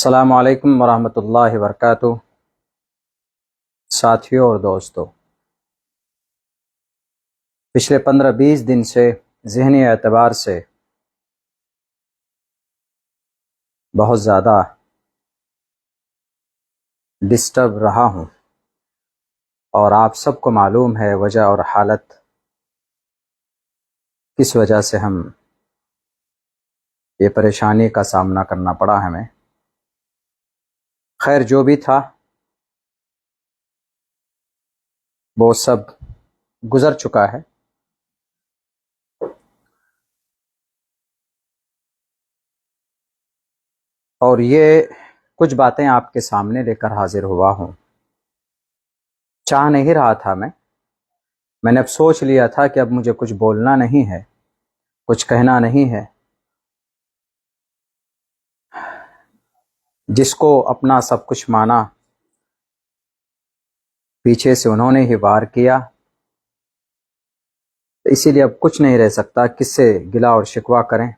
अस्सलामु अलैकुम वरहमतुल्लाहि वबरकातुहू। साथियों और दोस्तों, पिछले 15-20 दिन से ज़हनी एतबार से बहुत ज़्यादा डिस्टर्ब रहा हूँ और आप सबको मालूम है वजह और हालत किस वजह से हम ये परेशानी का सामना करना पड़ा हमें। खैर, जो भी था वो सब गुज़र चुका है। और ये कुछ बातें आपके सामने लेकर हाजिर हुआ हूँ। चाह नहीं रहा था मैंने अब सोच लिया था कि अब मुझे कुछ बोलना नहीं है, कुछ कहना नहीं है। जिसको अपना सब कुछ माना, पीछे से उन्होंने ही वार किया, तो इसीलिए अब कुछ नहीं रह सकता, किससे गिला और शिकवा करें।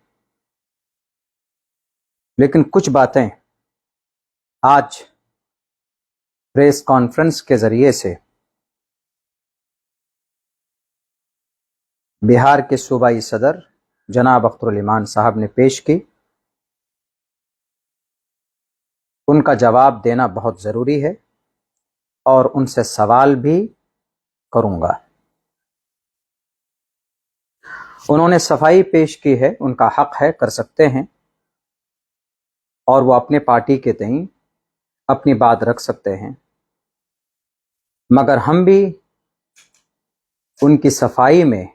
लेकिन कुछ बातें आज प्रेस कॉन्फ्रेंस के ज़रिए से बिहार के सूबाई सदर जनाब अख्तरुल इमान साहब ने पेश की। उनका जवाब देना बहुत ज़रूरी है और उनसे सवाल भी करूँगा। उन्होंने सफाई पेश की है, उनका हक है, कर सकते हैं, और वो अपने पार्टी के तईं अपनी बात रख सकते हैं। मगर हम भी उनकी सफाई में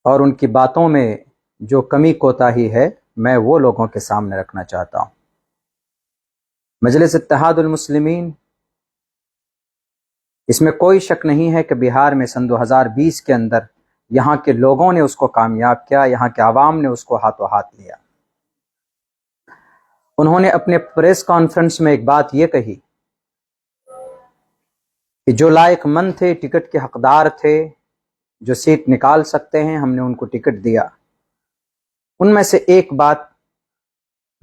और उनकी बातों में जो कमी कोताही है, मैं वो लोगों के सामने रखना चाहता हूँ। मजलिस इत्तेहादुल मुस्लिमीन, इसमें कोई शक नहीं है कि बिहार में सन 2020 के अंदर यहाँ के लोगों ने उसको कामयाब किया, यहाँ के आवाम ने उसको हाथों हाथ लिया। उन्होंने अपने प्रेस कॉन्फ्रेंस में एक बात ये कही कि जो लायकमंद थे, टिकट के हकदार थे, जो सीट निकाल सकते हैं, हमने उनको टिकट दिया। उनमें से एक बात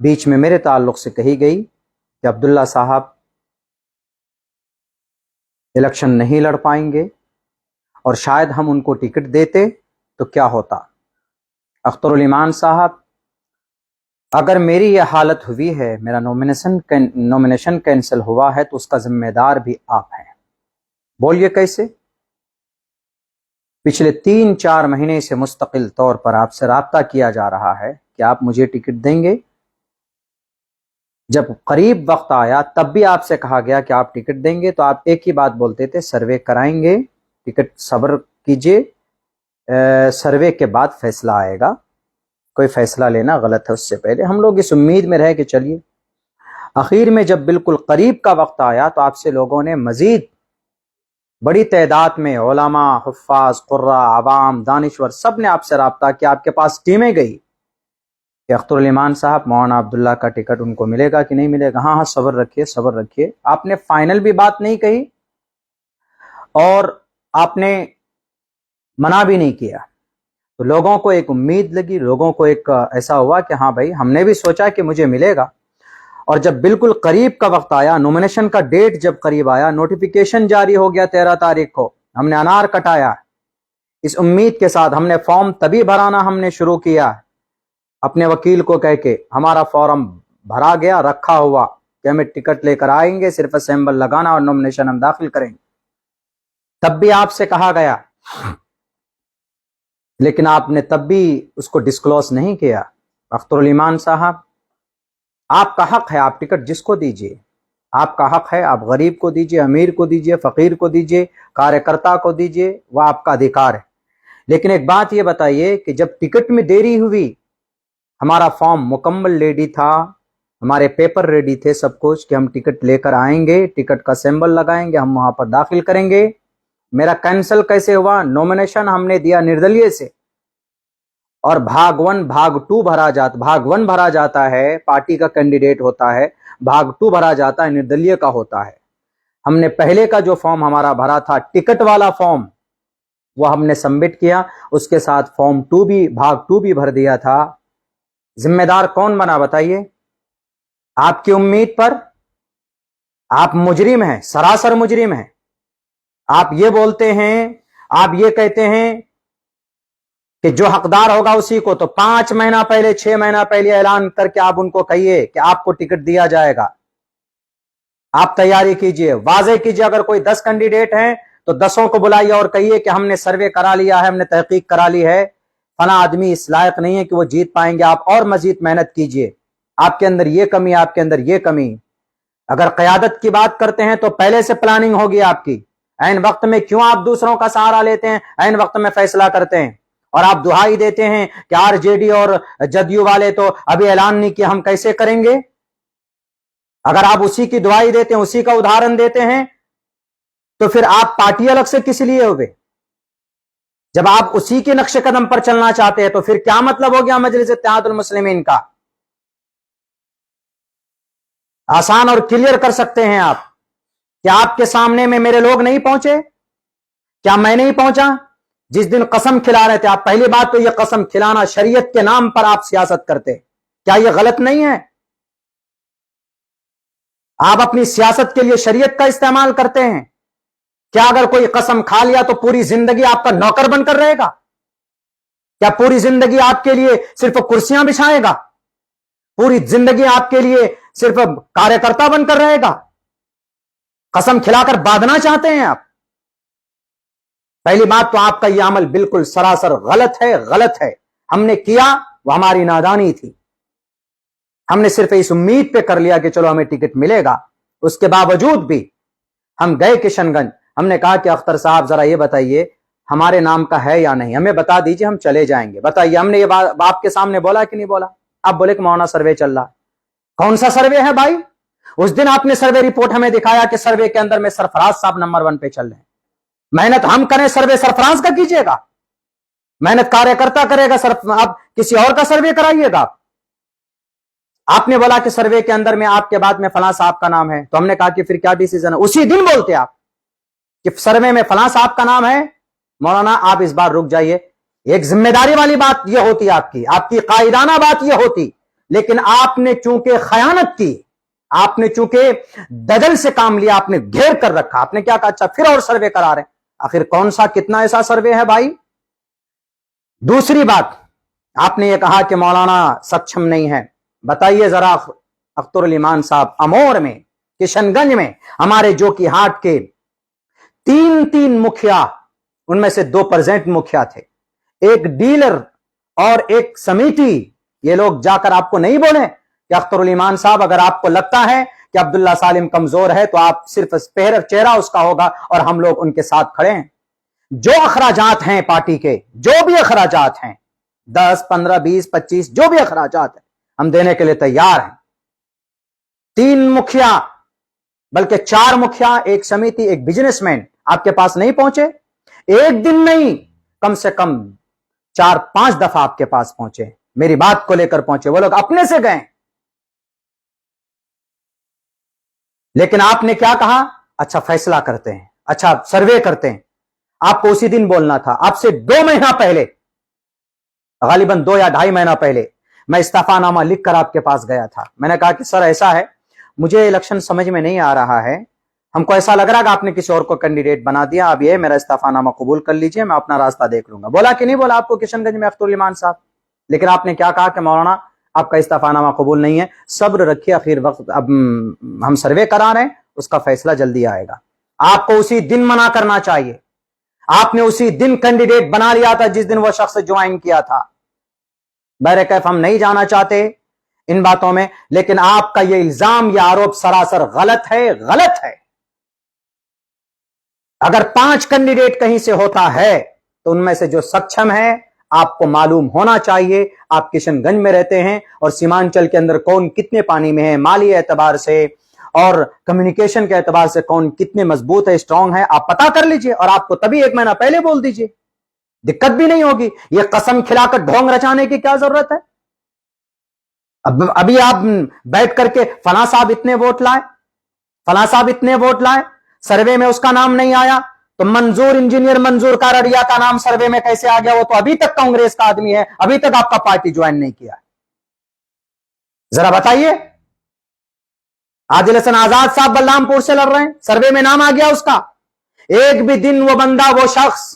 बीच में मेरे ताल्लुक से कही गई कि अब्दुल्ला साहब इलेक्शन नहीं लड़ पाएंगे और शायद हम उनको टिकट देते तो क्या होता। अख्तरुल इमान साहब, अगर मेरी यह हालत हुई है, मेरा नॉमिनेशन कैंसिल हुआ है, तो उसका जिम्मेदार भी आप हैं। बोलिए कैसे? पिछले 3-4 महीने से मुस्तकिल तौर पर आपसे राब्ता किया जा रहा है कि आप मुझे टिकट देंगे। जब करीब वक्त आया तब भी आपसे कहा गया कि आप टिकट देंगे, तो आप एक ही बात बोलते थे, सर्वे कराएंगे, टिकट सब्र कीजिए, सर्वे के बाद फैसला आएगा। कोई फैसला लेना गलत है, उससे पहले हम लोग इस उम्मीद में रहे कि चलिए। आखिर में जब बिल्कुल करीब का वक्त आया तो आपसे लोगों ने मजीद बड़ी तादाद में उलमा, हुफ्फाज, कुर्रा, आवाम, दानिश्वर, सब ने आपसे राब्ता किया। आपके पास टीमें गई कि अख्तरुल इमान साहब, मौलाना अब्दुल्ला का टिकट उनको मिलेगा कि नहीं मिलेगा। हाँ हाँ, सब्र रखिए, सब्र रखिए। आपने फाइनल भी बात नहीं कही और आपने मना भी नहीं किया। तो लोगों को एक उम्मीद लगी, लोगों को एक ऐसा हुआ कि हाँ भाई, हमने भी सोचा कि मुझे मिलेगा। और जब बिल्कुल करीब का वक्त आया, नॉमिनेशन का डेट जब करीब आया, नोटिफिकेशन जारी हो गया 13 तारीख को, हमने अनार कटाया। इस उम्मीद के साथ हमने फॉर्म तभी भराना हमने शुरू किया, अपने वकील को कह के हमारा फॉर्म भरा गया, रखा हुआ कि हमें टिकट लेकर आएंगे, सिर्फ असेंबल लगाना और नॉमिनेशन हम दाखिल करेंगे। तब भी आपसे कहा गया, लेकिन आपने तब भी उसको डिस्क्लोज नहीं किया। अख्तरुल इमान साहब, आपका हक है, आप टिकट जिसको दीजिए, आपका हक है। आप गरीब को दीजिए, अमीर को दीजिए, फकीर को दीजिए, कार्यकर्ता को दीजिए, वह आपका अधिकार है। लेकिन एक बात यह बताइए कि जब टिकट में देरी हुई, हमारा फॉर्म मुकम्मल रेडी था, हमारे पेपर रेडी थे, सब कुछ, कि हम टिकट लेकर आएंगे, टिकट का सिंबल लगाएंगे, हम वहां पर दाखिल करेंगे। मेरा कैंसिल कैसे हुआ? नॉमिनेशन हमने दिया निर्दलीय से, और भाग 1 भाग 2 भाग 1 भरा जाता है, पार्टी का कैंडिडेट होता है, भाग 2 भरा जाता है, निर्दलीय का होता है। हमने पहले का जो फॉर्म हमारा भरा था, टिकट वाला फॉर्म, वो हमने सबमिट किया, उसके साथ फॉर्म 2 भी, भाग 2 भी भर दिया था। जिम्मेदार कौन बना बताइए? आपकी उम्मीद पर आप मुजरिम हैं, सरासर मुजरिम हैं। आप ये बोलते हैं, आप ये कहते हैं कि जो हकदार होगा उसी को, तो 5 महीना पहले 6 महीना पहले ऐलान करके आप उनको कहिए कि आपको टिकट दिया जाएगा। आप तैयारी कीजिए, वाजे कीजिए। अगर कोई 10 कैंडिडेट हैं तो 10 को बुलाइए और कहिए कि हमने सर्वे करा लिया है, हमने तहकीक करा ली है, फला आदमी इस लायक नहीं है कि वो जीत पाएंगे, आप और मजीद मेहनत कीजिए, आपके अंदर ये कमी, आपके अंदर ये कमी। अगर क़यादत की बात करते हैं तो पहले से प्लानिंग होगी आपकी। ऐन वक्त में क्यों आप दूसरों का सहारा लेते हैं, ऐन वक्त में फैसला करते हैं और आप दुहाई देते हैं कि आरजेडी और जदयू वाले तो अभी ऐलान नहीं किया, हम कैसे करेंगे। अगर आप उसी की दुहाई देते हैं, उसी का उदाहरण देते हैं, तो फिर आप पार्टी अलग से किस लिए हुए। जब आप उसी के नक्शे कदम पर चलना चाहते हैं तो फिर क्या मतलब हो गया मजलिस इत्तेहादुल मुस्लिमीन का। आसान और क्लियर कर सकते हैं आप। क्या आपके सामने में मेरे लोग नहीं पहुंचे, क्या मैं नहीं पहुंचा जिस दिन कसम खिला रहे थे आप। पहली बात तो यह कसम खिलाना, शरीयत के नाम पर आप सियासत करते, क्या यह गलत नहीं है। आप अपनी सियासत के लिए शरीयत का इस्तेमाल करते हैं। क्या अगर कोई कसम खा लिया तो पूरी जिंदगी आपका नौकर बनकर रहेगा। क्या पूरी जिंदगी आपके लिए सिर्फ कुर्सियां बिछाएगा, पूरी जिंदगी आपके लिए सिर्फ कार्यकर्ता बनकर रहेगा। कसम खिलाकर बांधना चाहते हैं आप। पहली बात तो आपका यह अमल बिल्कुल सरासर गलत है, गलत है। हमने किया वह हमारी नादानी थी। हमने सिर्फ इस उम्मीद पे कर लिया कि चलो हमें टिकट मिलेगा। उसके बावजूद भी हम गए किशनगंज, हमने कहा कि अख्तर साहब जरा ये बताइए हमारे नाम का है या नहीं, हमें बता दीजिए, हम चले जाएंगे। बताइए, हमने ये बात आपके सामने बोला कि नहीं बोला। आप बोले कि मौलाना सर्वे चल रहा। कौन सा सर्वे है भाई। उस दिन आपने सर्वे रिपोर्ट हमें दिखाया कि सर्वे के अंदर में सरफराज साहब नंबर 1 पे चल रहे हैं। मेहनत हम करें, सर्वे सरफराज का कीजिएगा। मेहनत कार्यकर्ता करेगा, आप किसी और का सर्वे कराइएगा। आपने बोला कि सर्वे के अंदर में आपके बाद में फलां साहब का नाम है, तो हमने कहा कि फिर क्या डिसीजन है। उसी दिन बोलते आप कि सर्वे में फलां साहब का नाम है। मौलाना आप इस बार रुक जाइए। एक जिम्मेदारी वाली बात यह होती, आपकी कायदाना बात यह होती, लेकिन आपने चूंकि खयानत की, आपने चूंकि दजल से काम लिया, आपने घेर कर रखा। आपने क्या कहा, अच्छा फिर और सर्वे करा रहे हैं। आखिर कौन सा कितना ऐसा सर्वे है भाई। दूसरी बात, आपने यह कहा कि मौलाना सक्षम नहीं है। बताइए जरा, अख्तरुल ईमान साहब अमोर में, किशनगंज में हमारे जो कि हाट के 3 मुखिया, उनमें से 2 प्रेजेंट मुखिया थे, एक डीलर और एक समिति। ये लोग जाकर आपको नहीं बोले कि अख्तरुल ईमान साहब अगर आपको लगता है कि अब्दुल्ला सालिम कमजोर है तो आप सिर्फ चेहरा उसका होगा और हम लोग उनके साथ खड़े हैं। जो अखराजात हैं पार्टी के, जो भी अखराजात हैं, 10, 15, 20, 25 जो भी अखराजात हैं, हम देने के लिए तैयार हैं। 3 मुखिया, बल्कि 4 मुखिया, एक समिति, एक बिजनेसमैन आपके पास नहीं पहुंचे। एक दिन नहीं, कम से कम 4-5 दफा आपके पास पहुंचे, मेरी बात को लेकर पहुंचे। वो लोग अपने से गए, लेकिन आपने क्या कहा, अच्छा फैसला करते हैं, अच्छा सर्वे करते हैं। आपको उसी दिन बोलना था। आपसे 2 महीना पहले, गालिबन 2 या 2.5 महीना पहले, मैं इस्तीफानामा लिखकर आपके पास गया था। मैंने कहा कि सर ऐसा है, मुझे इलेक्शन समझ में नहीं आ रहा है, हमको ऐसा लग रहा है कि आपने किसी और को कैंडिडेट बना दिया, अब ये मेरा इस्तीफानामा कबूल कर लीजिए, मैं अपना रास्ता देख लूंगा। बोला कि नहीं बोला आपको किशनगंज में अख्तरुल ईमान साहब। लेकिन आपने क्या कहा कि मौलाना आपका इस्तीफानामा कबूल नहीं है, सब्र रखिए, आखिर वक्त अब हम सर्वे करा रहे हैं, उसका फैसला जल्दी आएगा। आपको उसी दिन मना करना चाहिए। आपने उसी दिन कैंडिडेट बना लिया था जिस दिन वह शख्स ज्वाइन किया था। बहरकैफ हम नहीं जाना चाहते इन बातों में, लेकिन आपका यह इल्जाम, यह आरोप सरासर गलत है, गलत है। अगर 5 कैंडिडेट कहीं से होता है तो उनमें से जो सक्षम है, आपको मालूम होना चाहिए। आप किशनगंज में रहते हैं और सीमांचल के अंदर कौन कितने पानी में है, माली एतबार से और कम्युनिकेशन के एतबार से कौन कितने मजबूत है, स्ट्रांग है, आप पता कर लीजिए और आपको तभी 1 महीना पहले बोल दीजिए, दिक्कत भी नहीं होगी। यह कसम खिलाकर ढोंग रचाने की क्या जरूरत है। अभी आप बैठ करके फलां साहब इतने वोट लाए, फलां साहब इतने वोट लाए, सर्वे में उसका नाम नहीं आया, तो मंजूर इंजीनियर मंजूर कारड़िया का नाम सर्वे में कैसे आ गया। वो तो अभी तक कांग्रेस का आदमी है, अभी तक आपका पार्टी ज्वाइन नहीं किया। जरा बताइए। आदिल हसन आजाद साहब बलरामपुर से लड़ रहे हैं, सर्वे में नाम आ गया उसका। एक भी दिन वो बंदा, वो शख्स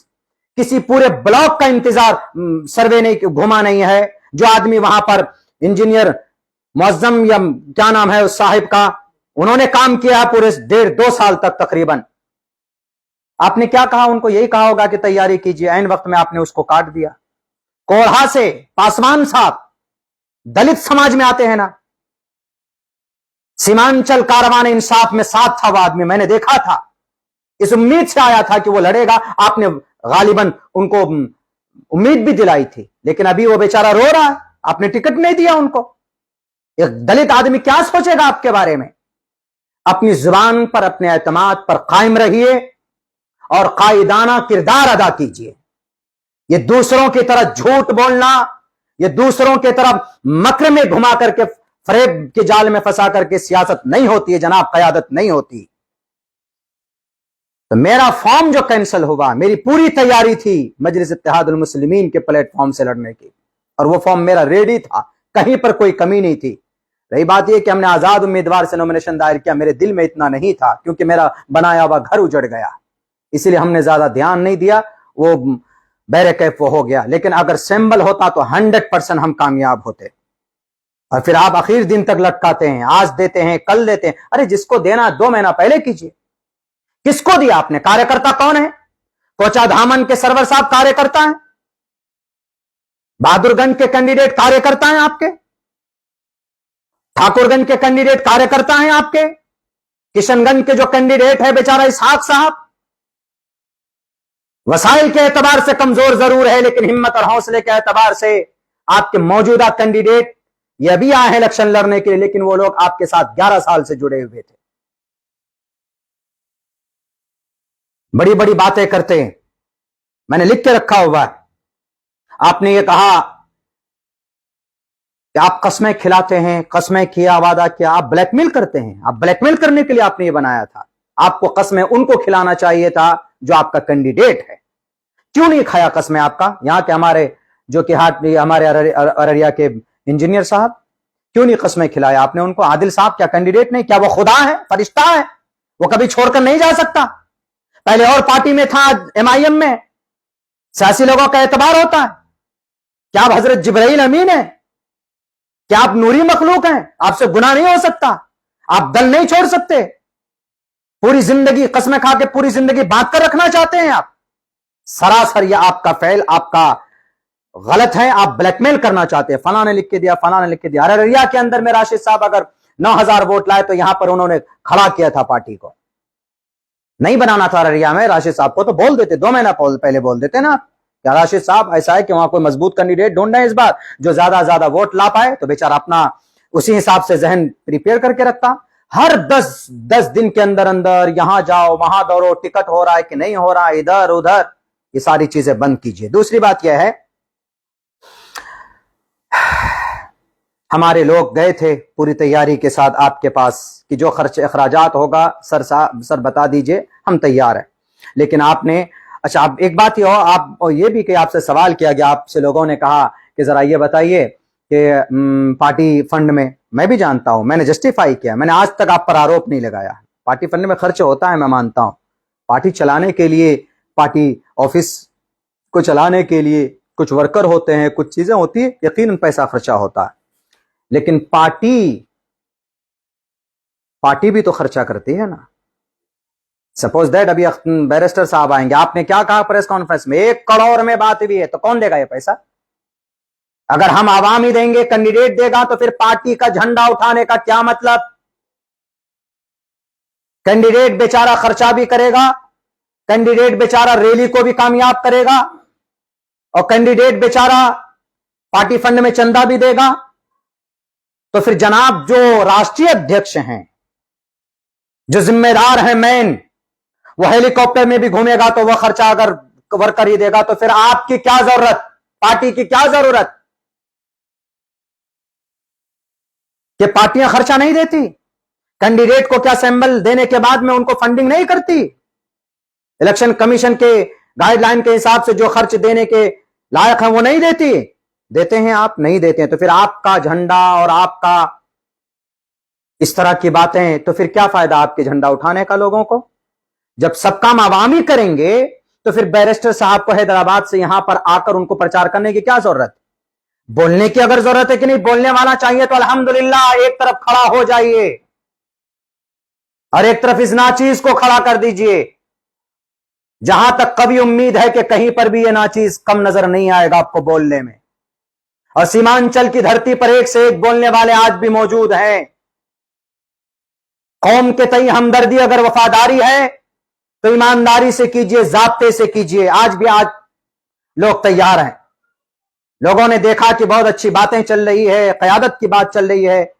किसी पूरे ब्लॉक का इंतजार सर्वे नहीं घुमा नहीं है। जो आदमी वहां पर इंजीनियर मुअज्जम या क्या नाम है उस साहिब का, उन्होंने काम किया है पूरे 1.5-2 साल तक तकरीबन। आपने क्या कहा उनको? यही कहा होगा कि तैयारी कीजिए, ऐन वक्त में आपने उसको काट दिया। कोढ़ा से पासवान साहब दलित समाज में आते हैं ना, सीमांचल कारवान इंसाफ में साथ था वो आदमी, मैंने देखा था, इस उम्मीद से आया था कि वो लड़ेगा। आपने गालिबन उनको उम्मीद भी दिलाई थी, लेकिन अभी वो बेचारा रो रहा है, आपने टिकट नहीं दिया उनको। एक दलित आदमी क्या सोचेगा आपके बारे में? अपनी जुबान पर, अपने एतमाद पर कायम रहिए और कायदाना किरदार अदा कीजिए। ये दूसरों की तरह झूठ बोलना, ये दूसरों की तरफ मक्र में घुमा करके, फरेब के जाल में फंसा करके सियासत नहीं होती है जनाब, कयादत नहीं होती। तो मेरा फॉर्म जो कैंसिल हुआ, मेरी पूरी तैयारी थी मजलिस इत्तेहादुल मुस्लिमीन के प्लेटफॉर्म से लड़ने की, और वो फॉर्म मेरा रेडी था, कहीं पर कोई कमी नहीं थी। रही बात यह कि हमने आजाद उम्मीदवार से नॉमिनेशन दायर किया, मेरे दिल में इतना नहीं था, क्योंकि मेरा बनाया हुआ घर उजड़ गया, इसलिए हमने ज्यादा ध्यान नहीं दिया, वो बैरकैफ वो हो गया। लेकिन अगर सिंबल होता तो 100% हम कामयाब होते। और फिर आप आखिर दिन तक लटकाते हैं, आज देते हैं कल देते हैं। अरे जिसको देना 2 महीना पहले कीजिए। किसको दिया आपने? कार्यकर्ता कौन है? कोचा धामन के सरवर साहब कार्यकर्ता हैं, बहादुरगंज के कैंडिडेट कार्यकर्ता हैं आपके, ठाकुरगंज के कैंडिडेट कार्यकर्ता हैं आपके, किशनगंज के जो कैंडिडेट है बेचारा इसहाक साहब, वसाइल के एतबार से कमजोर जरूर है, लेकिन हिम्मत और हौसले के एतबार से आपके मौजूदा कैंडिडेट ये अभी आए हैं इलेक्शन लड़ने के लिए, लेकिन वो लोग आपके साथ 11 साल से जुड़े हुए थे। बड़ी बड़ी बातें करते हैं, मैंने लिख के रखा हुआ है। आपने ये कहा कि आप कस्में खिलाते हैं, कस्में किया, वादा किया, आप ब्लैकमेल करते हैं। आप ब्लैकमेल करने के लिए आपने ये बनाया था। आपको कस्में उनको खिलाना चाहिए था जो आपका कैंडिडेट है। क्यों नहीं खाया कस्में आपका? यहां के हमारे जो कि हमारे अररिया के इंजीनियर साहब, क्यों नहीं कस्में खिलाया आपने उनको? आदिल साहब क्या कैंडिडेट नहीं? क्या वो खुदा है, फरिश्ता है? वो कभी छोड़कर नहीं जा सकता। पहले और पार्टी में था, MIM में। सियासी लोगों का एतबार होता है। क्या आप हजरत जिब्राइल अमीन है? क्या आप नूरी मखलूक हैं? आपसे गुनाह नहीं हो सकता? आप दल नहीं छोड़ सकते? पूरी जिंदगी कस्में खा के पूरी जिंदगी बांध कर रखना चाहते हैं आप? सरासर यह आपका फेल, आपका गलत है। आप ब्लैकमेल करना चाहते हैं। फलां ने लिख के दिया, फलां ने लिख के दिया। अररिया के अंदर में राशिद साहब अगर 9,000 वोट लाए तो यहां पर उन्होंने खड़ा किया था पार्टी को। नहीं बनाना था अररिया में राशिद साहब को तो बोल देते, 2 महीना पहले बोल देते ना क्या राशिद साहब ऐसा है कि वहां कोई मजबूत कैंडिडेट ढूंढना है इस बार, जो ज्यादा वोट ला पाए। तो बेचारा अपना उसी हिसाब से जहन प्रिपेयर करके रखता। हर 10 दिन के अंदर अंदर यहां जाओ वहां दौड़ो, टिकट हो रहा है कि नहीं हो रहा, इधर उधर, ये सारी चीजें बंद कीजिए। दूसरी बात यह है, हमारे लोग गए थे पूरी तैयारी के साथ आपके पास कि जो खर्च अखराजात होगा सर बता दीजिए, हम तैयार हैं। लेकिन आपने, अच्छा आप एक बात ही हो, आप ये भी कि आपसे सवाल किया गया, आपसे लोगों ने कहा कि जरा ये बताइए कि पार्टी फंड में, मैं भी जानता हूं, मैंने जस्टिफाई किया, मैंने आज तक आप पर आरोप नहीं लगाया। पार्टी फंड में खर्च होता है, मैं मानता हूं। पार्टी चलाने के लिए, पार्टी ऑफिस को चलाने के लिए कुछ वर्कर होते हैं, कुछ चीजें होती है, यकीनन पैसा खर्चा होता है। लेकिन पार्टी भी तो खर्चा करती है ना। सपोज दैट अभी बैरिस्टर साहब आएंगे, आपने क्या कहा प्रेस कॉन्फ्रेंस में, 1 करोड़ में बात भी है, तो कौन देगा ये पैसा? अगर हम आवाम ही देंगे, कैंडिडेट देगा, तो फिर पार्टी का झंडा उठाने का क्या मतलब? कैंडिडेट बेचारा खर्चा भी करेगा, कैंडिडेट बेचारा रैली को भी कामयाब करेगा, और कैंडिडेट बेचारा पार्टी फंड में चंदा भी देगा। तो फिर जनाब जो राष्ट्रीय अध्यक्ष हैं, जो जिम्मेदार हैं मेन, वो हेलीकॉप्टर में भी घूमेगा तो वह खर्चा अगर वर्कर ही देगा, तो फिर आपकी क्या जरूरत, पार्टी की क्या जरूरत कि पार्टियां खर्चा नहीं देती? कैंडिडेट को क्या सैंबल देने के बाद में उनको फंडिंग नहीं करती? इलेक्शन कमीशन के गाइडलाइन के हिसाब से जो खर्च देने के लायक है वो नहीं देती? देते हैं आप? नहीं देते हैं। तो फिर आपका झंडा और आपका इस तरह की बातें, तो फिर क्या फायदा आपके झंडा उठाने का लोगों को? जब सब काम आवामी करेंगे तो फिर बैरिस्टर साहब को हैदराबाद से यहां पर आकर उनको प्रचार करने की क्या जरूरत? बोलने की अगर जरूरत है कि नहीं, बोलने वाला चाहिए तो अल्हम्दुलिल्लाह एक तरफ खड़ा हो जाइए और एक तरफ इस नाचीज को खड़ा कर दीजिए। जहां तक कभी उम्मीद है कि कहीं पर भी ये नाचीज कम नजर नहीं आएगा आपको बोलने में। और सीमांचल की धरती पर एक से एक बोलने वाले आज भी मौजूद हैं। कौम के तई हमदर्दी अगर वफादारी है तो ईमानदारी से कीजिए, जाब्ते से कीजिए। आज भी आज लोग तैयार हैं। लोगों ने देखा कि बहुत अच्छी बातें चल रही है, कयादत की बात चल रही है।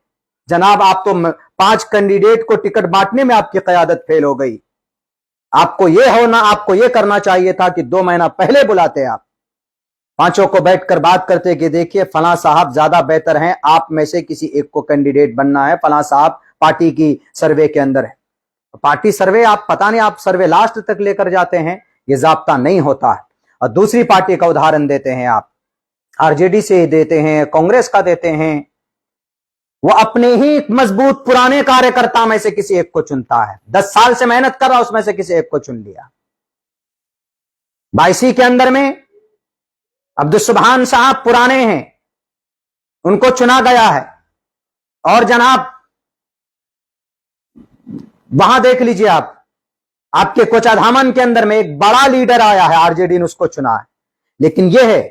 जनाब आप तो 5 कैंडिडेट को टिकट बांटने में आपकी कयादत फेल हो गई। आपको यह करना चाहिए था कि 2 महीना पहले बुलाते आप, पांचों को बैठकर बात करते कि देखिए फलां साहब ज्यादा बेहतर हैं, आप में से किसी एक को कैंडिडेट बनना है, फलां साहब पार्टी की सर्वे के अंदर है। पार्टी सर्वे आप पता नहीं, आप सर्वे लास्ट तक लेकर जाते हैं, यह जाब्ता नहीं होता है। और दूसरी पार्टी का उदाहरण देते हैं आप, आरजेडी से देते हैं, कांग्रेस का देते हैं। वो अपने ही मजबूत पुराने कार्यकर्ता में से किसी एक को चुनता है। 10 साल से मेहनत कर रहा, उसमें से किसी एक को चुन लिया। 22 के अंदर में अब्दुल सुभान साहब पुराने हैं, उनको चुना गया है। और जनाब वहां देख लीजिए आप, आपके कोचाधामन के अंदर में एक बड़ा लीडर आया है, आरजेडी ने उसको चुना है। लेकिन यह है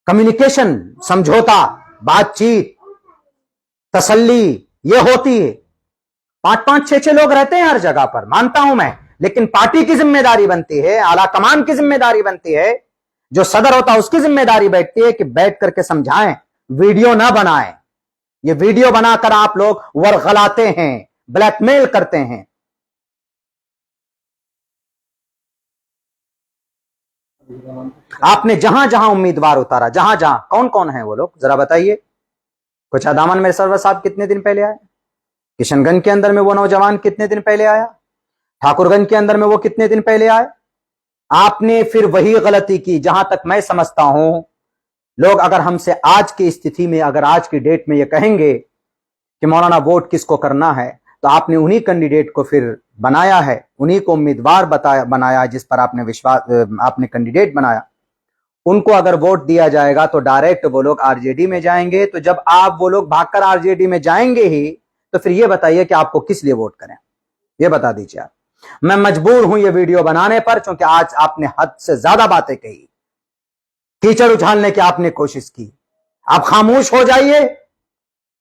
कम्युनिकेशन, समझौता, बातचीत, तसल्ली, यह होती है। 5-5, 6-6 लोग रहते हैं हर जगह पर, मानता हूं मैं, लेकिन पार्टी की जिम्मेदारी बनती है, आला कमान की जिम्मेदारी बनती है, जो सदर होता है उसकी जिम्मेदारी बैठती है कि बैठ करके समझाएं, वीडियो ना बनाएं। ये वीडियो बनाकर आप लोग वर्गलाते हैं, ब्लैकमेल करते हैं। आपने जहां जहां उम्मीदवार उतारा, जहां जहां, कौन कौन है वो लोग जरा बताइए। कोचाधामन में सरवर साहब कितने दिन पहले आए? किशनगंज के अंदर में वो नौजवान कितने दिन पहले आया? ठाकुरगंज के अंदर में वो कितने दिन पहले आए? आपने फिर वही गलती की। जहां तक मैं समझता हूं, लोग अगर हमसे आज की स्थिति में, अगर आज की डेट में ये कहेंगे कि मौलाना वोट किसको करना है, तो आपने उन्हीं कैंडिडेट को फिर बनाया है, उन्हीं को उम्मीदवार बनाया जिस पर आपने विश्वास, आपने कैंडिडेट बनाया। उनको अगर वोट दिया जाएगा तो डायरेक्ट वो लोग आरजेडी में जाएंगे। तो जब आप वो लोग भागकर आरजेडी में जाएंगे ही, तो फिर ये बताइए कि आपको किस लिए वोट करें, ये बता दीजिए आप। मैं मजबूर हूं ये वीडियो बनाने पर, क्योंकि आज आपने हद से ज्यादा बातें कही, कीचड़ उछालने की आपने कोशिश की। आप खामोश हो जाइए,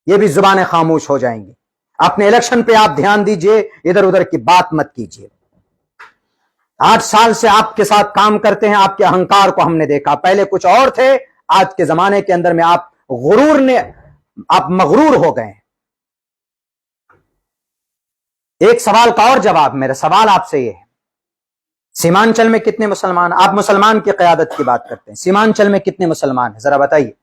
ये भी जुबानें खामोश हो जाएंगी। अपने इलेक्शन पे आप ध्यान दीजिए, इधर उधर की बात मत कीजिए। 8 साल से आपके साथ काम करते हैं, आपके अहंकार को हमने देखा। पहले कुछ और थे, आज के जमाने के अंदर में आप मगरूर हो गए। एक सवाल का और जवाब, मेरा सवाल आपसे यह है, सीमांचल में कितने मुसलमान? आप मुसलमान की क़यादत की बात करते हैं, सीमांचल में कितने मुसलमान हैं जरा बताइए।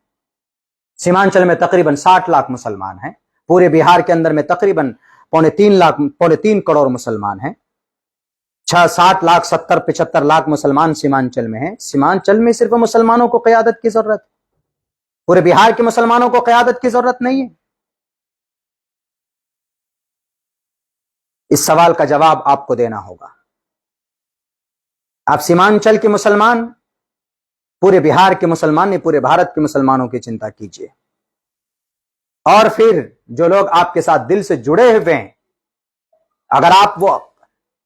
सीमांचल में तकरीबन 60 लाख मुसलमान हैं। पूरे बिहार के अंदर में तकरीबन 3.5 करोड़ मुसलमान हैं। 60 लाख, 70, 75 लाख मुसलमान सीमांचल में हैं। सीमांचल में सिर्फ मुसलमानों को क़यादत की जरूरत है, पूरे बिहार के मुसलमानों को क़यादत की जरूरत नहीं है। इस सवाल का जवाब आपको देना होगा। आप सीमांचल के मुसलमान, पूरे बिहार के मुसलमान नहीं, पूरे भारत के मुसलमानों की चिंता कीजिए। और फिर जो लोग आपके साथ दिल से जुड़े हुए हैं, अगर आप वो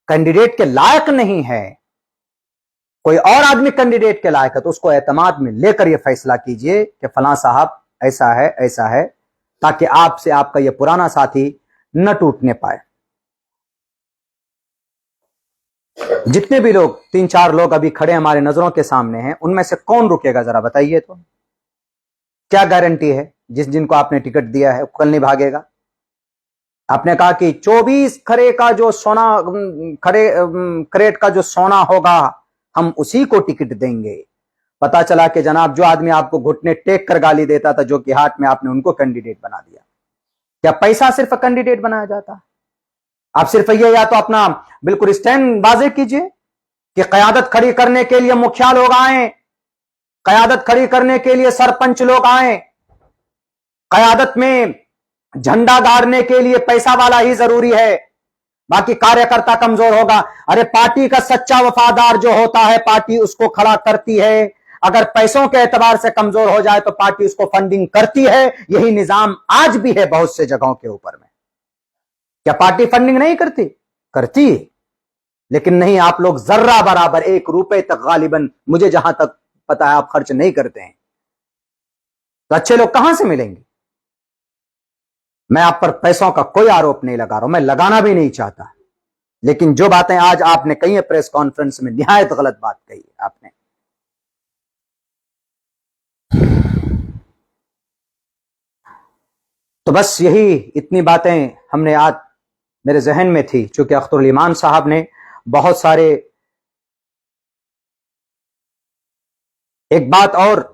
कैंडिडेट के लायक नहीं है, कोई और आदमी कैंडिडेट के लायक है, तो उसको एतमाद में लेकर यह फैसला कीजिए कि फलां साहब ऐसा है, ऐसा है, ताकि आपसे आपका यह पुराना साथी न टूटने पाए। जितने भी लोग, 3-4 लोग अभी खड़े हमारे नजरों के सामने हैं, उनमें से कौन रुकेगा जरा बताइए। तो क्या गारंटी है जिनको आपने टिकट दिया है कल नहीं भागेगा? आपने कहा कि 24 खरे का जो सोना, करेट का जो सोना होगा, हम उसी को टिकट देंगे। पता चला कि जनाब जो आदमी आपको घुटने टेक कर गाली देता था, जो कि हाथ में, आपने उनको कैंडिडेट बना दिया। क्या पैसा सिर्फ कैंडिडेट बनाया जाता? आप सिर्फ ये, या तो अपना बिल्कुल स्टैंड वाज़ेह कीजिए कि क़यादत खड़ी करने के लिए मुखिया लोग आए, क़यादत खड़ी करने के लिए सरपंच लोग आए, क़यादत में झंडा गाड़ने के लिए पैसा वाला ही जरूरी है, बाकी कार्यकर्ता कमजोर होगा। अरे पार्टी का सच्चा वफादार जो होता है पार्टी उसको खड़ा करती है, अगर पैसों के एतबार से कमजोर हो जाए तो पार्टी उसको फंडिंग करती है। यही निजाम आज भी है बहुत से जगहों के ऊपर में। क्या पार्टी फंडिंग नहीं करती? करती है, लेकिन नहीं, आप लोग जर्रा बराबर 1 रुपए तक गालिबन मुझे जहां तक पता है आप खर्च नहीं करते हैं। तो अच्छे लोग कहां से मिलेंगे? मैं आप पर पैसों का कोई आरोप नहीं लगा रहा हूं, मैं लगाना भी नहीं चाहता, लेकिन जो बातें आज आपने कही है प्रेस कॉन्फ्रेंस में, निहायत गलत बात कही है आपने। तो बस यही इतनी बातें हमने आज मेरे जहन में थी। चूंकि अख्तरुल ईमान साहब ने बहुत सारे, एक बात और,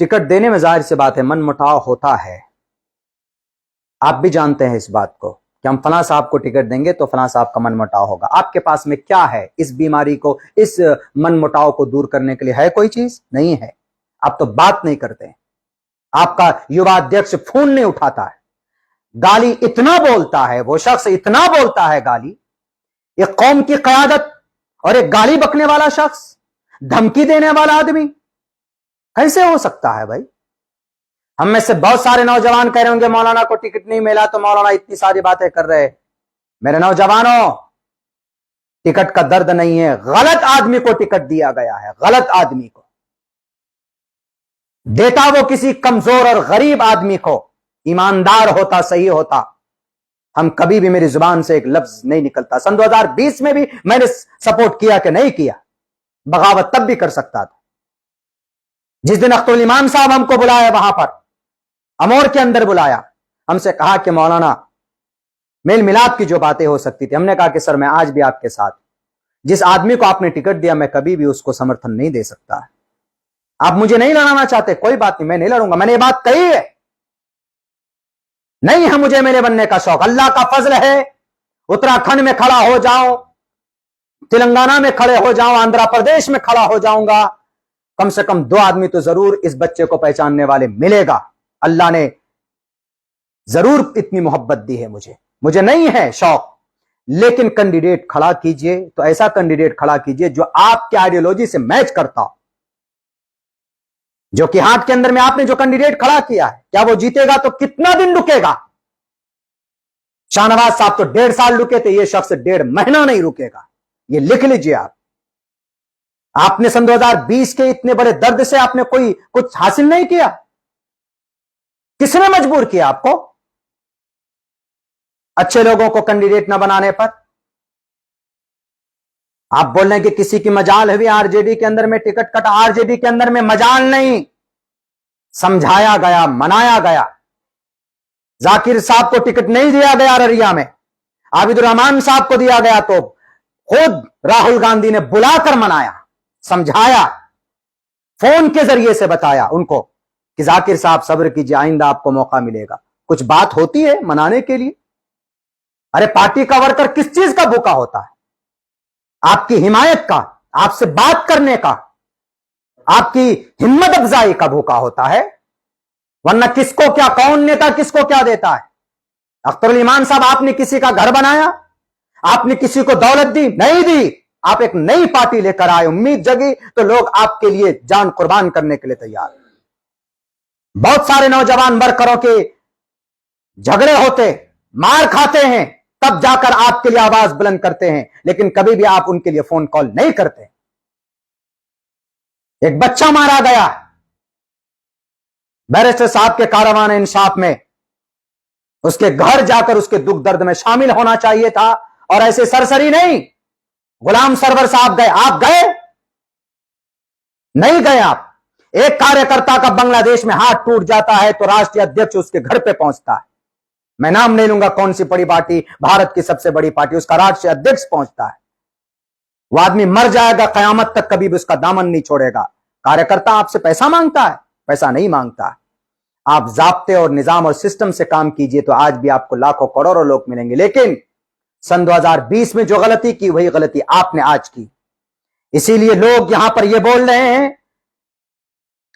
टिकट देने में जाहिर सी बात है मन मुटाव होता है, आप भी जानते हैं इस बात को कि हम फलां साहब को टिकट देंगे तो फलां साहब का मन मुटाव होगा। आपके पास में क्या है इस बीमारी को, इस मन मुटाव को दूर करने के लिए? है कोई चीज? नहीं है। आप तो बात नहीं करते हैं। आपका युवा अध्यक्ष फोन नहीं उठाता है, गाली इतना बोलता है, वो शख्स इतना बोलता है गाली, एक कौम की कयादत और एक गाली बकने वाला शख्स, धमकी देने वाला आदमी, कैसे हो सकता है भाई? हम में से बहुत सारे नौजवान कह रहे होंगे मौलाना को टिकट नहीं मिला तो मौलाना इतनी सारी बातें कर रहे। मेरे नौजवानों, टिकट का दर्द नहीं है, गलत आदमी को टिकट दिया गया है, गलत आदमी को देता वो किसी कमजोर और गरीब आदमी को, ईमानदार होता, सही होता, हम कभी भी, मेरी जुबान से एक लफ्ज नहीं निकलता। सन 2020 में भी मैंने सपोर्ट किया कि नहीं किया, बगावत तब भी कर सकता था। जिस दिन अख्तरुल ईमान साहब हमको बुलाया, वहां पर अमोर के अंदर बुलाया, हमसे कहा कि मौलाना मेल मिलाप की जो बातें हो सकती थी, हमने कहा कि सर मैं आज भी आपके साथ, जिस आदमी को आपने टिकट दिया मैं कभी भी उसको समर्थन नहीं दे सकता। आप मुझे नहीं लड़ाना चाहते, कोई बात नहीं, मैं नहीं लड़ूंगा, मैंने ये बात कही है। नहीं है मुझे मेरे बनने का शौक, अल्लाह का फजल है, उत्तराखंड में खड़ा हो जाऊं, तेलंगाना में खड़े हो जाऊं, आंध्र प्रदेश में खड़ा हो जाऊंगा, कम से कम 2 आदमी तो जरूर इस बच्चे को पहचानने वाले मिलेगा। अल्लाह ने जरूर इतनी मोहब्बत दी है मुझे नहीं है शौक, लेकिन कैंडिडेट खड़ा कीजिए तो ऐसा कैंडिडेट खड़ा कीजिए जो आपके आइडियोलॉजी से मैच करता हो। जो कि हाथ के अंदर में आपने जो कैंडिडेट खड़ा किया है, क्या वो जीतेगा तो कितना दिन रुकेगा? शाहनवाज साहब तो 1.5 साल रुके थे, ये शख्स 1.5 महीना नहीं रुकेगा, ये लिख लीजिए आप। आपने सन 2020 के इतने बड़े दर्द से आपने कोई कुछ हासिल नहीं किया, किसने मजबूर किया आपको अच्छे लोगों को कैंडिडेट न बनाने पर? आप बोल रहे हैं कि किसी की मजाल हुई आरजेडी के अंदर में टिकट कटा, आरजेडी के अंदर में मजाल नहीं, समझाया गया, मनाया गया। जाकिर साहब को टिकट नहीं दिया गया अररिया में, आबिदुर रहमान साहब को दिया गया तो खुद राहुल गांधी ने बुलाकर मनाया, समझाया, फोन के जरिए से बताया उनको कि जाकिर साहब सब्र कीजिए, आइंदा आपको मौका मिलेगा। कुछ बात होती है मनाने के लिए। अरे पार्टी का वर्कर किस चीज का भूखा होता है? आपकी हिमायत का, आपसे बात करने का, आपकी हिम्मत अफजाई का भूखा होता है, वरना किसको क्या, कौन नेता किसको क्या देता है? अख्तरुल ईमान साहब, आपने किसी का घर बनाया? आपने किसी को दौलत दी? नहीं दी। आप एक नई पार्टी लेकर आए, उम्मीद जगी तो लोग आपके लिए जान कुर्बान करने के लिए तैयार। बहुत सारे नौजवान वर्करों के झगड़े होते, मार खाते हैं, तब जाकर आपके लिए आवाज बुलंद करते हैं, लेकिन कभी भी आप उनके लिए फोन कॉल नहीं करते। एक बच्चा मारा गया बैरिस्टर साहब के कारवान इंसाफ में, उसके घर जाकर उसके दुख दर्द में शामिल होना चाहिए था, और ऐसे सरसरी नहीं। गुलाम सरवर साहब गए, आप गए नहीं गए? आप, एक कार्यकर्ता का बांग्लादेश में हाथ टूट जाता है तो राष्ट्रीय अध्यक्ष उसके घर पे पहुंचता है। मैं नाम नहीं लूंगा कौन सी बड़ी पार्टी, भारत की सबसे बड़ी पार्टी, उसका राष्ट्रीय अध्यक्ष पहुंचता है। वो आदमी मर जाएगा, कयामत तक कभी भी उसका दामन नहीं छोड़ेगा। कार्यकर्ता आपसे पैसा मांगता है? पैसा नहीं मांगता है। आप जाब्ते और निजाम और सिस्टम से काम कीजिए तो आज भी आपको लाखों करोड़ों लोग मिलेंगे। लेकिन सन 2020 में जो गलती की वही गलती आपने आज की। इसीलिए लोग यहां पर यह बोल रहे हैं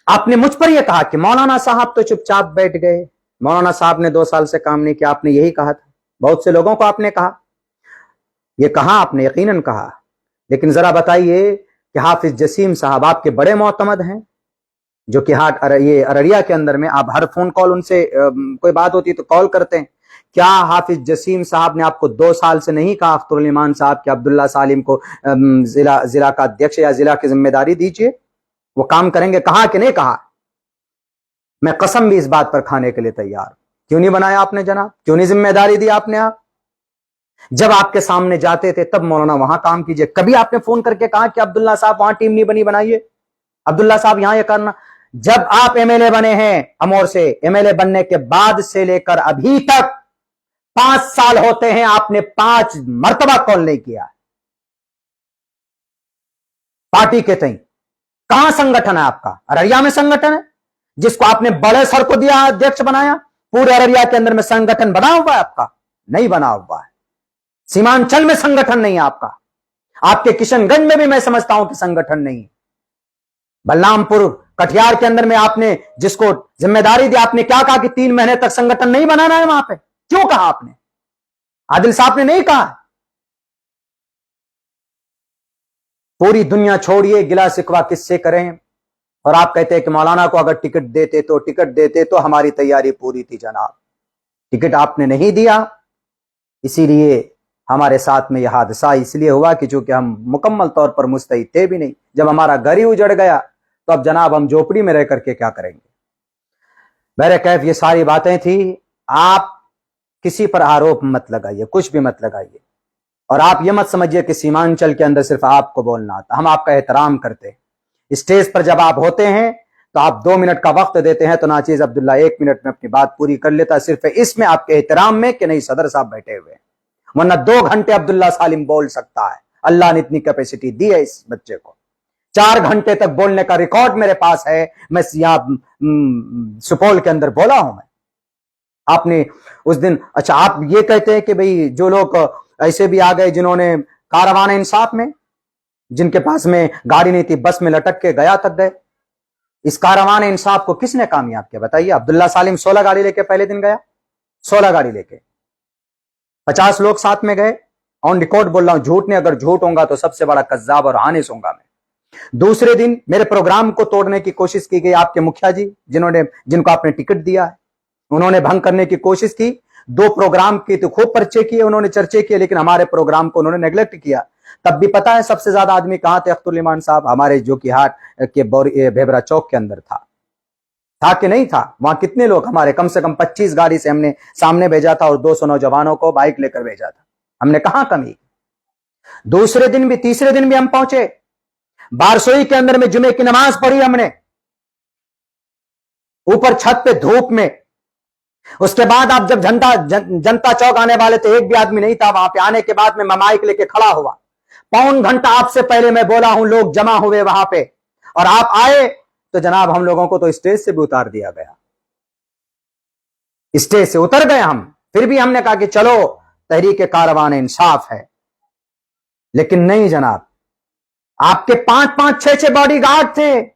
आपने मुझ पर यह कहा कि मौलाना साहब तो चुपचाप बैठ गए, मौलाना साहब ने 2 साल से काम नहीं किया। आपने यही कहा था, बहुत से लोगों को आपने कहा, यह कहा आपने, यकीनन कहा। लेकिन जरा बताइए कि हाफिज जसीम साहब आपके बड़े मोतमद हैं, जो कि ये अररिया के अंदर में आप हर फोन कॉल उनसे कोई बात होती तो कॉल करते हैं। क्या हाफिज जसीम साहब ने आपको 2 साल से नहीं कहा अख्तरुल ईमान साहब कि अब्दुल्ला सालिम को जिला का अध्यक्ष या जिला की जिम्मेदारी दीजिए, वो काम करेंगे? कहा कि नहीं कहा? मैं कसम भी इस बात पर खाने के लिए तैयार। क्यों नहीं बनाया आपने जनाब? क्यों नहीं जिम्मेदारी दी आपने? आप जब आपके सामने जाते थे तब मौलाना वहां काम कीजिए। कभी आपने फोन करके कहा कि अब्दुल्ला साहब वहां टीम नहीं बनी, बनाइए, अब्दुल्ला साहब यहां ये करना? जब आप एमएलए बने हैं अमोर से, एमएलए बनने के बाद से लेकर अभी तक 5 साल होते हैं, आपने 5 मर्तबा कॉल नहीं किया पार्टी के तई। कहां संगठन है आपका? अररिया में संगठन है जिसको आपने बड़े सर को दिया, अध्यक्ष बनाया। पूरे अररिया के अंदर में संगठन बना हुआ है आपका? नहीं बना हुआ है। सीमांचल में संगठन नहीं है आपका। आपके किशनगंज में भी मैं समझता हूं कि संगठन नहीं है। बलरामपुर कटिहार के अंदर में आपने जिसको जिम्मेदारी दी, आपने क्या कहा कि 3 महीने तक संगठन नहीं बनाना है वहां पे? क्यों कहा आपने? आदिल साहब ने नहीं कहा? पूरी दुनिया छोड़िए, गिला शिकवा किससे करें? और आप कहते हैं कि मौलाना को अगर टिकट देते तो हमारी तैयारी पूरी थी। जनाब, टिकट आपने नहीं दिया, इसीलिए हमारे साथ में यह हादसा इसलिए हुआ कि चूंकि हम मुकम्मल तौर पर मुस्तैद थे भी नहीं। जब हमारा घर ही उजड़ गया तो अब जनाब हम झोपड़ी में रह करके क्या करेंगे? मेरे कैफ ये सारी बातें थी। आप किसी पर आरोप मत लगाइए, कुछ भी मत लगाइए, और आप ये मत समझिए कि सीमांचल के अंदर सिर्फ आपको बोलना आता। हम आपका एहतराम करते हैं। स्टेज पर जब आप होते हैं तो आप 2 मिनट का वक्त देते हैं तो नाचीज अब्दुल्ला 1 मिनट में अपनी बात पूरी कर लेता है, सिर्फ इसमें आपके एहतराम में कि नहीं सदर साहब बैठे हुए हैं। वरना 2 घंटे अब्दुल्ला सालिम बोल सकता है। अल्लाह ने इतनी कैपेसिटी दी है इस बच्चे को। 4 घंटे तक बोलने का रिकॉर्ड मेरे पास है। मैं यहां सुपौल के अंदर बोला हूं मैं। आपने उस दिन, अच्छा आप ये कहते हैं कि भाई जो लोग ऐसे भी आ गए जिन्होंने कारवान इंसाफ में, जिनके पास में गाड़ी नहीं थी, बस में लटक के गया तक गए। इस कारवान इंसाफ को किसने कामयाब किया बताइए? अब्दुल्ला सालिम 16 गाड़ी लेके पहले दिन गया, 16 गाड़ी लेके, 50 लोग साथ में गए। ऑन रिकॉर्ड बोल रहा हूं, झूठ नहीं। अगर झूठ होगा तो सबसे बड़ा कज्जाब और हानिस होगा मैं। दूसरे दिन मेरे प्रोग्राम को तोड़ने की कोशिश की गई। आपके मुखिया जी जिनको आपने टिकट दिया है, उन्होंने भंग करने की कोशिश की। 2 प्रोग्राम की तो खूब पर्चे किए, उन्होंने चर्चे किए, लेकिन हमारे प्रोग्राम को उन्होंने नेग्लेक्ट किया। तब भी पता है सबसे ज्यादा आदमी कहां थे? अख्तरुल ईमान साहब हमारे जो कि हाट के भेबरा चौक के अंदर था कि नहीं था? वहां कितने लोग हमारे, कम से कम 25 गाड़ी से हमने सामने भेजा था और 200 नौजवानों को बाइक लेकर भेजा था। हमने कहां कमी? दूसरे दिन भी, तीसरे दिन भी हम पहुंचे बारसोई के अंदर में, जुमे की नमाज पढ़ी हमने ऊपर छत पे धूप में। उसके बाद आप जब जनता चौक आने वाले थे, एक भी आदमी नहीं था वहां पे। आने के बाद में माइक लेके खड़ा हुआ, 1.25 घंटा आपसे पहले मैं बोला हूं, लोग जमा हुए वहां पे, और आप आए तो जनाब हम लोगों को तो स्टेज से भी उतार दिया गया। स्टेज से उतर गए हम। फिर भी हमने कहा कि चलो तहरीक कारवान इंसाफ है, लेकिन नहीं जनाब, आपके 5-5, 6-6 बॉडीगार्ड थे।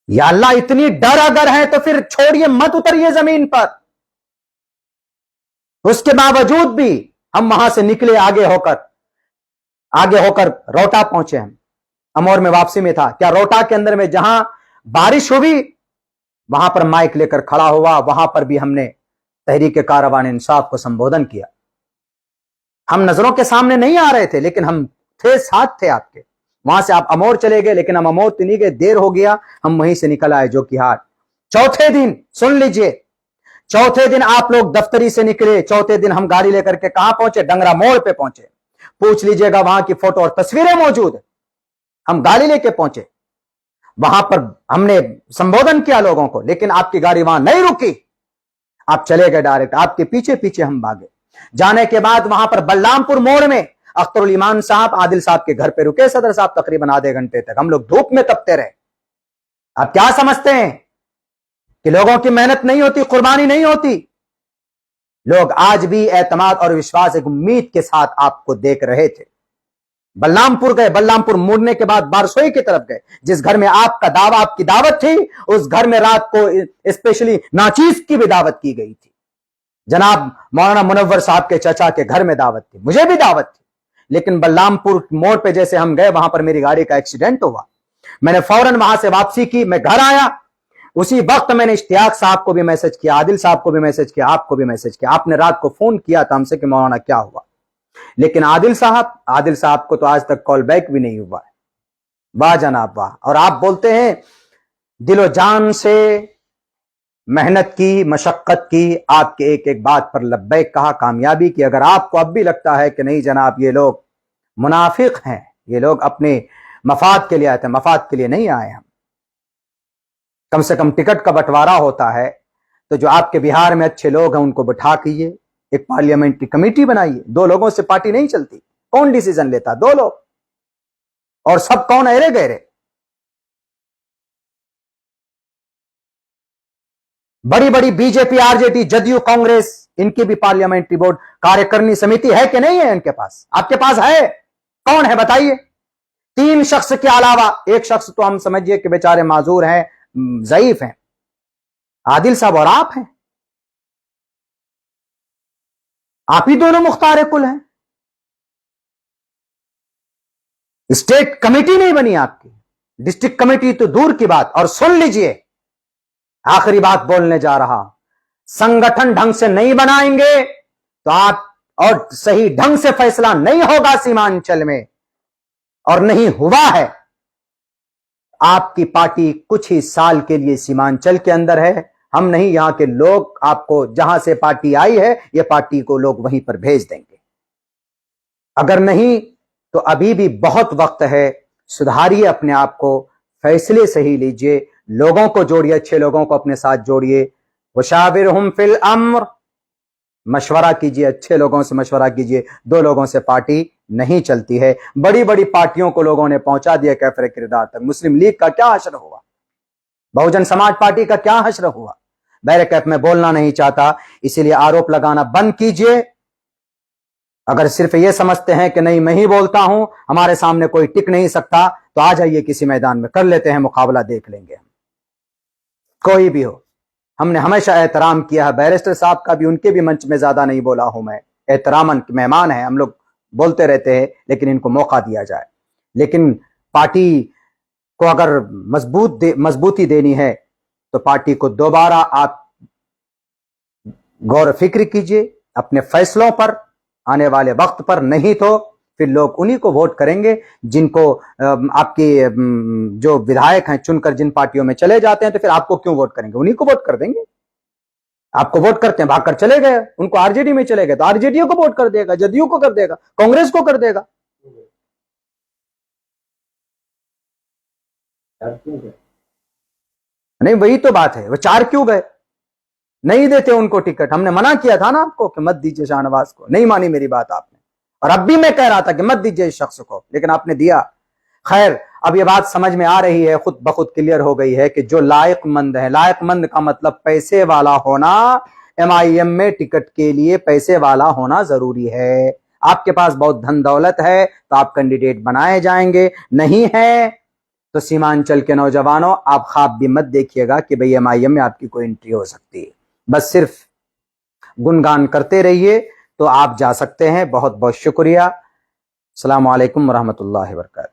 या अल्लाह, इतनी डर अगर है तो फिर छोड़िए, मत उतरिए जमीन पर। उसके बावजूद भी हम वहां से निकले, आगे होकर रोहटा पहुंचे। हम अमौर में वापसी में था। क्या रोहटा के अंदर में जहां बारिश हुई वहां पर माइक लेकर खड़ा हुआ, वहां पर भी हमने तहरीक कारवान इंसाफ को संबोधन किया। हम नजरों के सामने नहीं आ रहे थे, लेकिन हम थे, साथ थे आपके। वहां से आप अमौर चले गए, लेकिन हम अमौर तो नहीं गए, देर हो गया, हम वहीं से निकल आए जो कि हाट। चौथे दिन सुन लीजिए, चौथे दिन आप लोग दफ्तरी से निकले। चौथे दिन हम गाड़ी लेकर के कहां पहुंचे? डंगरा मोड़ पे पहुंचे। पूछ लीजिएगा, वहां की फोटो और तस्वीरें मौजूद है। हम गाड़ी लेके पहुंचे, वहां पर हमने संबोधन किया लोगों को, लेकिन आपकी गाड़ी वहां नहीं रुकी। आप चले गए डायरेक्ट, आपके पीछे पीछे हम भागे। जाने के बाद वहां पर बलरामपुर मोड़ में अख्तरुल ईमान साहब आदिल साहब के घर पे रुके सदर साहब, तकरीबन आधे घंटे तक हम लोग धूप में तपते रहे। आप क्या समझते हैं कि लोगों की मेहनत नहीं होती, कुर्बानी नहीं होती? लोग आज भी एतमाद और विश्वास, एक उम्मीद के साथ आपको देख रहे थे। बलरामपुर गए, बलरामपुर मुड़ने के बाद बारसोई की तरफ गए, जिस घर में आपका दावा, आपकी दावत थी, उस घर में रात को स्पेशली नाचीज की भी दावत की गई थी। जनाब मौलाना मुनव्वर साहब के चचा के घर में दावत थी, मुझे भी दावत थी, लेकिन बलरामपुर मोड़ पे जैसे हम गए, वहां पर मेरी गाड़ी का एक्सीडेंट हुआ। मैंने फौरन वहां से वापसी की, मैं घर आया, उसी वक्त मैंने इश्तियाक साहब को भी मैसेज किया, आदिल साहब को भी मैसेज किया, आपको भी मैसेज किया। आपने रात को फोन किया था हमसे कि मौलाना क्या हुआ, लेकिन आदिल साहब को तो आज तक कॉल बैक भी नहीं हुआ है। वाह जनाब वाह। और आप बोलते हैं दिलो जान से मेहनत की, मशक्कत की, आपके एक एक बात पर लब्बैक कहा, कामयाबी की। अगर आपको अब भी लगता है कि नहीं जनाब ये लोग मुनाफिक हैं, ये लोग अपने मफाद के लिए आए थे, मफाद के लिए नहीं आए हम। कम से कम टिकट का बंटवारा होता है तो जो आपके बिहार में अच्छे लोग हैं उनको बिठा कीजिए, एक पार्लियामेंट्री कमेटी बनाइए। दो लोगों से पार्टी नहीं चलती, कौन डिसीजन लेता? दो लोग, और सब कौन? अरे गहरे। बड़ी बड़ी बीजेपी, आरजेडी, जदयू, कांग्रेस, इनकी भी पार्लियामेंट्री बोर्ड कार्यकारिणी समिति है कि नहीं है इनके पास? आपके पास है? कौन है बताइए? 3 शख्स के अलावा, एक शख्स तो हम समझिए कि बेचारे माजूर हैं, ज़ईफ हैं, आदिल साहब और आप हैं। आप ही दोनों मुख्तार कुल हैं। स्टेट कमेटी नहीं बनी आपकी, डिस्ट्रिक्ट कमेटी तो दूर की बात। और सुन लीजिए, आखिरी बात बोलने जा रहा, संगठन ढंग से नहीं बनाएंगे तो आप, और सही ढंग से फैसला नहीं होगा सीमांचल में, और नहीं हुआ है। आपकी पार्टी कुछ ही साल के लिए सीमांचल के अंदर है, हम नहीं, यहां के लोग आपको, जहां से पार्टी आई है, यह पार्टी को लोग वहीं पर भेज देंगे। अगर नहीं तो अभी भी बहुत वक्त है, सुधारिए अपने आप को, फैसले सही लीजिए, लोगों को जोड़िए, अच्छे लोगों को अपने साथ जोड़िए। वशाविरहुम फिल अम्र, मशवरा कीजिए, अच्छे लोगों से मशवरा कीजिए। दो लोगों से पार्टी नहीं चलती है। बड़ी बड़ी पार्टियों को लोगों ने पहुंचा दिया कैफर किरदार तक। मुस्लिम लीग का क्या हश्र हुआ? बहुजन समाज पार्टी का क्या हश्र हुआ? बैरकैफ में बोलना नहीं चाहता, इसीलिए आरोप लगाना बंद कीजिए। अगर सिर्फ ये समझते हैं कि नहीं मैं ही बोलता हूं, हमारे सामने कोई टिक नहीं सकता, तो आ जाइए किसी मैदान में, कर लेते हैं मुकाबला, देख लेंगे हम, कोई भी हो। हमने हमेशा एहतराम किया है, बैरिस्टर साहब का भी, उनके भी मंच में ज्यादा नहीं बोला हूं मैं, एहतरामन मेहमान है, हम लोग बोलते रहते हैं, लेकिन इनको मौका दिया जाए। लेकिन पार्टी को अगर मजबूती देनी है तो पार्टी को दोबारा आप गौर फिक्र कीजिए अपने फैसलों पर, आने वाले वक्त पर। नहीं तो फिर लोग उन्हीं को वोट करेंगे जिनको आपके जो विधायक हैं चुनकर जिन पार्टियों में चले जाते हैं, तो फिर आपको क्यों वोट करेंगे? उन्हीं को वोट कर देंगे। आपको वोट करते हैं, भागकर चले गए, उनको आरजेडी में चले गए तो आरजेडी को वोट कर देगा, जदयू को कर देगा, कांग्रेस को कर देगा। नहीं, वही तो बात है, वो 4 क्यों गए? नहीं देते उनको टिकट। हमने मना किया था ना आपको कि मत दीजिए शाहनवाज को, नहीं मानी मेरी बात आपने, और अब भी मैं कह रहा था कि मत दीजिए इस शख्स को, लेकिन आपने दिया। खैर, अब ये बात समझ में आ रही है, खुद ब खुद क्लियर हो गई है कि जो लायकमंद है, लायकमंद का मतलब पैसे वाला होना, एमआईएम में टिकट के लिए पैसे वाला होना जरूरी है। आपके पास बहुत धन दौलत है तो आप कैंडिडेट बनाए जाएंगे, नहीं है तो सीमांचल के नौजवानों आप ख्वाब भी मत देखिएगा कि भाई एमआईएम में आपकी कोई एंट्री हो सकती है। बस सिर्फ गुणगान करते रहिए तो आप जा सकते हैं। बहुत बहुत शुक्रिया। अस्सलामु अलैकुम वरहमतुल्लाहि वबरकातुहू।